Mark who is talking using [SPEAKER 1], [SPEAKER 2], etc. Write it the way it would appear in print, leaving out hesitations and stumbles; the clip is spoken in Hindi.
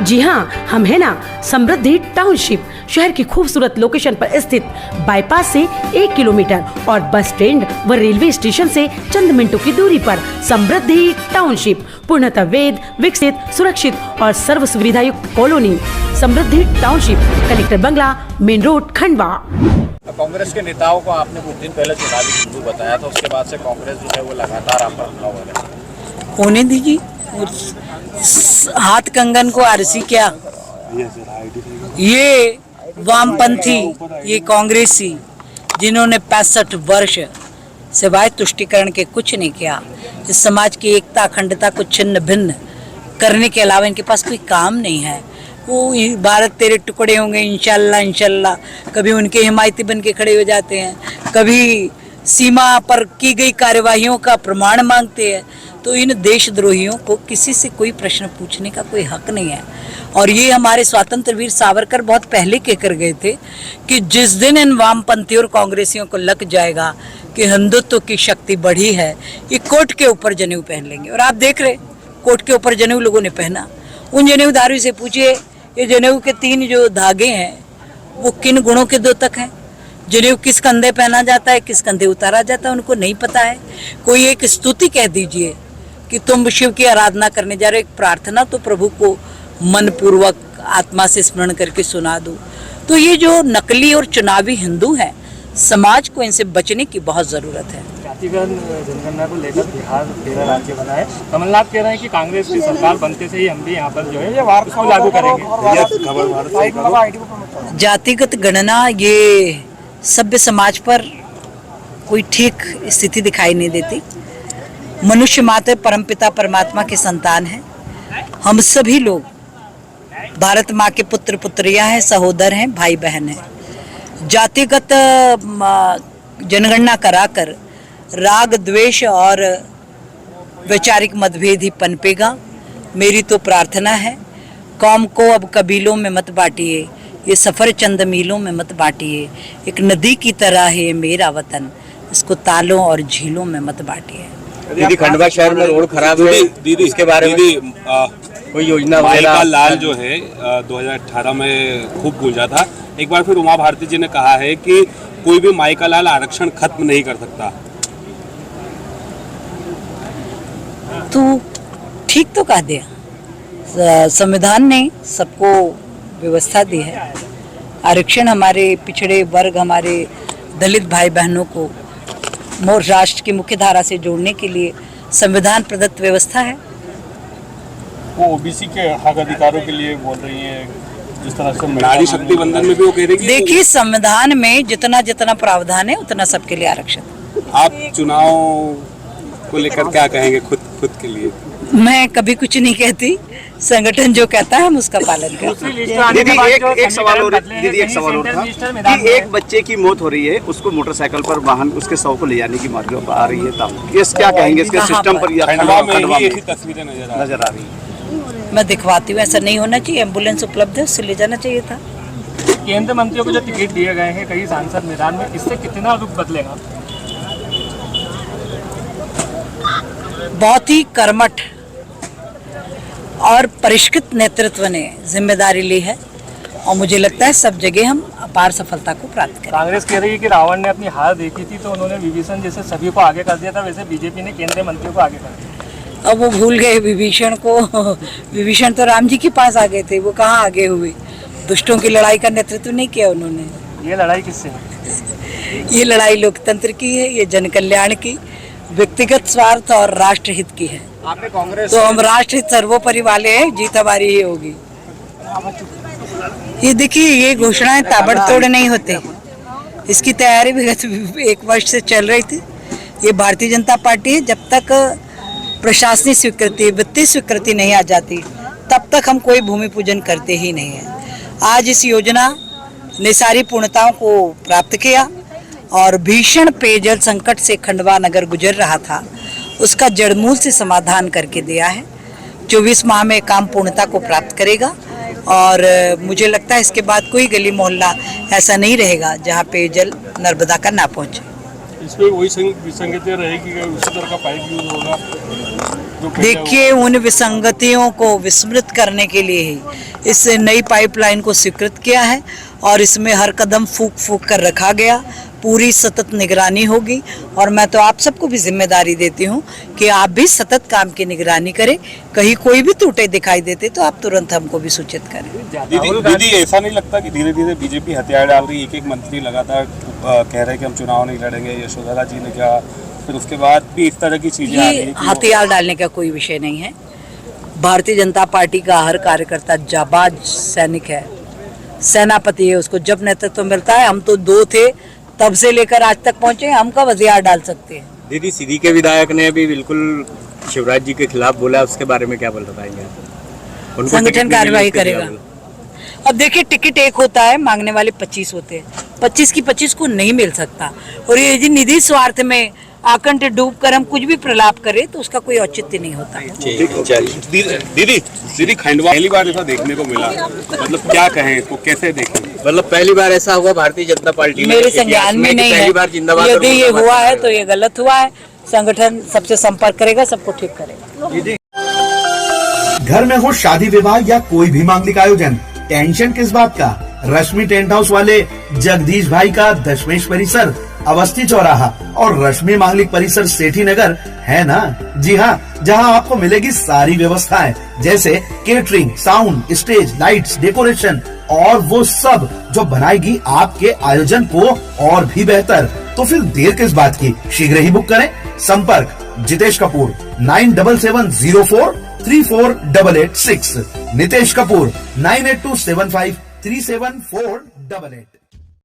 [SPEAKER 1] जी हाँ, हम है ना समृद्धि टाउनशिप, शहर की खूबसूरत लोकेशन पर स्थित बाईपास से 1 किलोमीटर और बस स्टैंड व रेलवे स्टेशन से चंद मिनटों की दूरी पर समृद्धि टाउनशिप, पूर्णतः वेद विकसित, सुरक्षित और सर्व सुविधा युक्त कॉलोनी। समृद्धि टाउनशिप, कलेक्टर बंगला, मेन रोड, खंडवा।
[SPEAKER 2] कांग्रेस के नेताओं को आपने कुछ दिन पहले चुनावी हिंदू बताया था, उसके बाद से कांग्रेस जो है वो लगातार आप पर हमला हो रहा है।
[SPEAKER 3] होने दीजिए, हाथ कंगन को आरसी क्या, ये वामपंथी, ये कांग्रेसी जिन्होंने 65 वर्ष सिवाय तुष्टिकरण के कुछ नहीं किया, इस समाज की एकता अखंडता को छिन्न भिन्न करने के अलावा इनके पास कोई काम नहीं है। वो भारत तेरे टुकड़े होंगे इंशाल्लाह इंशाल्लाह, कभी उनके हिमायती बन के खड़े हो जाते हैं, कभी सीमा पर की गई कार्यवाहियों का प्रमाण मांगते हैं। तो इन देशद्रोहियों को किसी से कोई प्रश्न पूछने का कोई हक नहीं है। और ये हमारे स्वतंत्र वीर सावरकर बहुत पहले कहकर गए थे कि जिस दिन इन वामपंथियों और कांग्रेसियों को लग जाएगा कि हिंदुत्व की शक्ति बढ़ी है, ये कोट के ऊपर जनेऊ पहन लेंगे। और आप देख रहे, कोट के ऊपर जनेऊ लोगों ने पहना। उन जनेऊदारों से पूछिए, ये जनेऊ के 3 जो धागे हैं वो किन गुणों के द्योतक हैं? जनेऊ किस कंधे पहना जाता है, किस कंधे उतारा जाता है, उनको नहीं पता है। कोई एक स्तुति कह दीजिए कि तुम शिव की आराधना करने जा रहे हो, एक प्रार्थना तो प्रभु को मनपूर्वक आत्मा से स्मरण करके सुना दो। तो ये जो नकली और चुनावी हिंदू हैं, समाज को इनसे बचने की बहुत ज़रूरत है।
[SPEAKER 4] जातिगत जनगणना को लेकर बिहार 13 राज्य बना है। कमलनाथ कह रहे हैं कि कांग्रेस की सरकार बनते से ही हम भी यहाँ पर जो है उसको लागू करेंगे।
[SPEAKER 3] जातिगत गणना ये सभ्य समाज पर कोई ठीक स्थिति दिखाई नहीं देती। मनुष्य मात्र परमपिता परमात्मा के संतान हैं। हम सभी लोग भारत माँ के पुत्र पुत्रियां हैं, सहोदर हैं, भाई बहन हैं। जातिगत जनगणना कराकर राग द्वेष और वैचारिक मतभेद ही पनपेगा। मेरी तो प्रार्थना है, कौम को अब कबीलों में मत बांटिए, ये सफ़र चंद मीलों में मत बांटिए। एक नदी की तरह है मेरा वतन, इसको तालों और झीलों में मत बांटिए।
[SPEAKER 5] दीदी, खंडवा शहर में रोड खराब है, दीदी इसके बारे में कोई योजना?
[SPEAKER 6] माइका लाल जो है 2018 में खूब गूंजा था। एक बार फिर उमा भारती जी ने कहा है कि कोई भी माइका लाल आरक्षण खत्म नहीं कर सकता।
[SPEAKER 3] तो ठीक तो कह दिया, संविधान ने सबको व्यवस्था दी है। आरक्षण हमारे पिछड़े वर्ग, हमारे दलित भाई बहनों को राष्ट्र की मुख्य धारा से जोड़ने के लिए संविधान प्रदत्त व्यवस्था है।
[SPEAKER 4] वो ओबीसी के हक अधिकारों के लिए बोल रही है, जिस तरह से
[SPEAKER 6] नारी शक्ति बंधन में भी वो कह रही है।
[SPEAKER 3] देखिए, संविधान में जितना जितना प्रावधान है उतना सबके लिए आरक्षण।
[SPEAKER 6] आप चुनाव को लेकर क्या कहेंगे खुद के लिए?
[SPEAKER 3] मैं कभी कुछ नहीं कहती, संगठन जो कहता है हम उसका पालन करते हैं।
[SPEAKER 5] दीदी, एक सवाल और था कि एक बच्चे की मौत हो रही है, उसको मोटरसाइकिल पर वाहन उसके शव को ले जाने की मार्ग आ रही है, तब ये क्या कहेंगे इसके सिस्टम पर?
[SPEAKER 6] तस्वीरें
[SPEAKER 5] नजर आ रही है।
[SPEAKER 3] मैं दिखवाती हूँ, ऐसा नहीं होना चाहिए। एम्बुलेंस उपलब्ध है, उससे ले जाना चाहिए था।
[SPEAKER 4] केंद्रीय मंत्रियों को जो टिकट दिए गए हैं कई सांसद मैदान में, इससे कितना रुख बदलेगा?
[SPEAKER 3] बहुत ही कर्मठ और परिष्कृत नेतृत्व ने जिम्मेदारी ली है और मुझे लगता है सब जगह हम अपार सफलता को प्राप्त करें।
[SPEAKER 4] कांग्रेस कह रही है कि रावण ने अपनी हार देखी थी तो उन्होंने विभीषण जैसे सभी को आगे कर दिया था, वैसे बीजेपी ने केंद्रीय मंत्रियों को आगे कर दिया।
[SPEAKER 3] अब वो भूल गए विभीषण को। विभीषण तो राम जी के पास आ गए थे, वो कहाँ आगे हुए? दुष्टों की लड़ाई का नेतृत्व नहीं किया उन्होंने।
[SPEAKER 4] ये लड़ाई किससे है?
[SPEAKER 3] ये लड़ाई लोकतंत्र की है, ये जन कल्याण की, व्यक्तिगत स्वार्थ और राष्ट्रहित की है।
[SPEAKER 2] आपने कांग्रेस
[SPEAKER 3] तो हम राष्ट्रहित सर्वोपरि वाले हैं, जीत हमारी ही होगी। ये देखिए, ये घोषणाएं ताबड़तोड़ नहीं होते, इसकी तैयारी भी 1 वर्ष से चल रही थी। ये भारतीय जनता पार्टी है, जब तक प्रशासनिक स्वीकृति, वित्तीय स्वीकृति नहीं आ जाती तब तक हम कोई भूमि पूजन करते ही नहीं हैं। आज इस योजना ने सारी पूर्णताओं को प्राप्त किया और भीषण पेयजल संकट से खंडवा नगर गुजर रहा था, उसका जड़मूल से समाधान करके दिया है। 24 माह में काम पूर्णता को प्राप्त करेगा और मुझे लगता है इसके बाद कोई गली मोहल्ला ऐसा नहीं रहेगा जहां पेयजल नर्मदा का ना पहुंचे।
[SPEAKER 4] इसमें वही विसंगतियां रहेगी, उसी तरह का पाइप यूज होगा।
[SPEAKER 3] देखिए, उन विसंगतियों को विस्मृत करने के लिए ही इस नई पाइपलाइन को स्वीकृत किया है और इसमें हर कदम फूक फूक कर रखा गया। पूरी सतत निगरानी होगी और मैं तो आप सबको भी जिम्मेदारी देती हूँ कि आप भी सतत काम की निगरानी करें। कहीं कोई भी टूटे दिखाई देते तो आप तुरंत हमको भी सूचित करें।
[SPEAKER 6] दीदी ऐसा नहीं लगता कि धीरे धीरे बीजेपी हथियार डाल रही है? एक मंत्री लगातार कह रहे हैं कि हम चुनाव नहीं लड़ेंगे, यशोधरा जी ने कहा, फिर उसके बाद भी इस तरह की चीजें आ रही है।
[SPEAKER 3] हथियार डालने का कोई विषय नहीं है। भारतीय जनता पार्टी का हर कार्यकर्ता जाबाज सैनिक है, सेनापति है। उसको जब नेतृत्व मिलता है, हम तो 2 थे तब से लेकर आज तक पहुंचे, हम कब हथियार डाल सकते हैं?
[SPEAKER 7] दीदी, सीधी के विधायक ने भी बिल्कुल शिवराज जी के खिलाफ बोला, उसके बारे में क्या बताएंगे?
[SPEAKER 3] संगठन कार्रवाई करेगा। अब देखिए, टिकट एक होता है, मांगने वाले 25 होते हैं। 25 की 25 को नहीं मिल सकता और ये जी निधि स्वार्थ में आकंठ डूब कर हम कुछ भी प्रलाप करें तो उसका कोई औचित्य नहीं होता है।
[SPEAKER 6] दीदी खंडवा पहली बार ऐसा देखने को मिला, मतलब क्या कहें इसको, कैसे देखें?
[SPEAKER 7] मतलब पहली बार ऐसा हुआ भारतीय जनता पार्टी में,
[SPEAKER 3] मेरे संज्ञान में नहीं है। यदि ये हुआ है तो ये गलत हुआ है। संगठन सबसे संपर्क करेगा, सबको ठीक करेगा।
[SPEAKER 8] घर में हो शादी विवाह या कोई भी मांगलिक आयोजन, टेंशन किस बात का? रश्मि टेंट हाउस वाले जगदीश भाई का दशमेश परिसर, अवस्थी चौराहा और रश्मि मांगलिक परिसर सेठी नगर है ना? जी हाँ, जहाँ आपको मिलेगी सारी व्यवस्थाएं जैसे catering, sound, stage, lights, decoration और वो सब जो बनाएगी आपके आयोजन को और भी बेहतर। तो फिर देर किस बात की, शीघ्र ही बुक करें। संपर्क जितेश कपूर 9770434886, नितेश कपूर 9827537488।